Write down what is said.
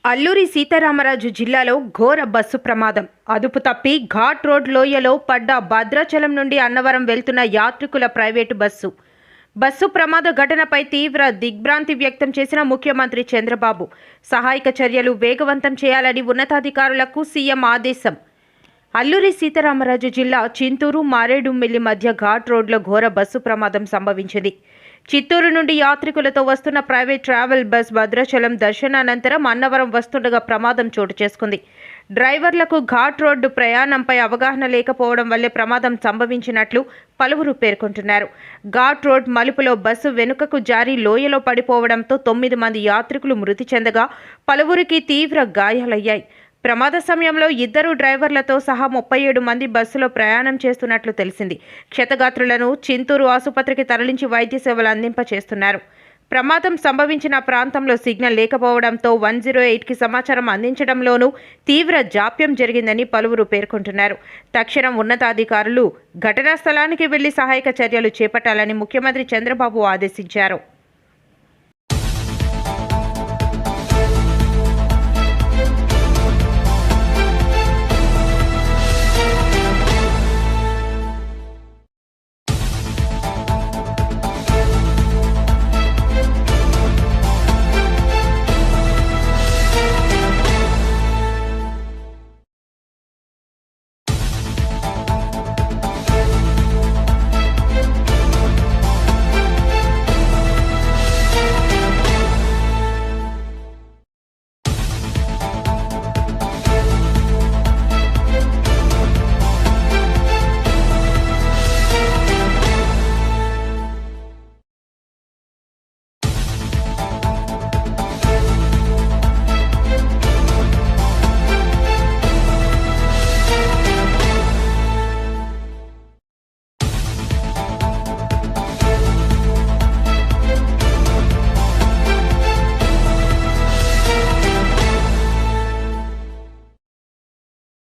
అల్లూరి సీతారామరాజు జిల్లాలో ఘోర బస్సు ప్రమాదం. అదుపు తప్పి ఘాట్ రోడ్ లోయలో పడ్డ భద్రాచలం నుండి అన్నవరం వెళ్తున్న యాత్రికుల ప్రైవేటు బస్సు. బస్సు ప్రమాద ఘటనపై తీవ్ర దిగ్భ్రాంతి వ్యక్తం చేసిన ముఖ్యమంత్రి చంద్రబాబు. సహాయక చర్యలు వేగవంతం చేయాలని ఉన్నతాధికారులకు సీఎం ఆదేశం. అల్లూరి సీతారామరాజు జిల్లా చింతూరు మారేడుమిల్లి మధ్య ఘాట్ రోడ్లో ఘోర బస్సు ప్రమాదం సంభవించింది. చిత్తూరు నుండి యాత్రికులతో వస్తున్న ప్రైవేట్ ట్రావెల్ బస్ భద్రాచలం దర్శనానంతరం అన్నవరం వస్తుండగా ప్రమాదం చోటు చేసుకుంది. డ్రైవర్లకు ఘాట్ రోడ్డు ప్రయాణంపై అవగాహన లేకపోవడం వల్లే ప్రమాదం సంభవించినట్లు పలువురు పేర్కొంటున్నారు. ఘాట్ రోడ్ మలుపులో బస్సు వెనుకకు జారి లోయలో పడిపోవడంతో 9 మంది యాత్రికులు మృతి చెందగా పలువురికి తీవ్ర గాయాలయ్యాయి. ప్రమాద సమయంలో 2 డ్రైవర్లతో సహా 37 మంది బస్సులో ప్రయాణం చేస్తున్నట్లు తెలిసింది. క్షతగాత్రులను చింతూరు ఆసుపత్రికి తరలించి వైద్య సేవలు అందింపచేస్తున్నారు. ప్రమాదం సంభవించిన ప్రాంతంలో సిగ్నల్ లేకపోవడంతో 108కి సమాచారం అందించడంలోనూ తీవ్ర జాప్యం జరిగిందని పలువురు పేర్కొంటున్నారు. తక్షణం ఉన్నతాధికారులు ఘటనా స్థలానికి వెళ్లి సహాయక చర్యలు చేపట్టాలని ముఖ్యమంత్రి చంద్రబాబు ఆదేశించారు.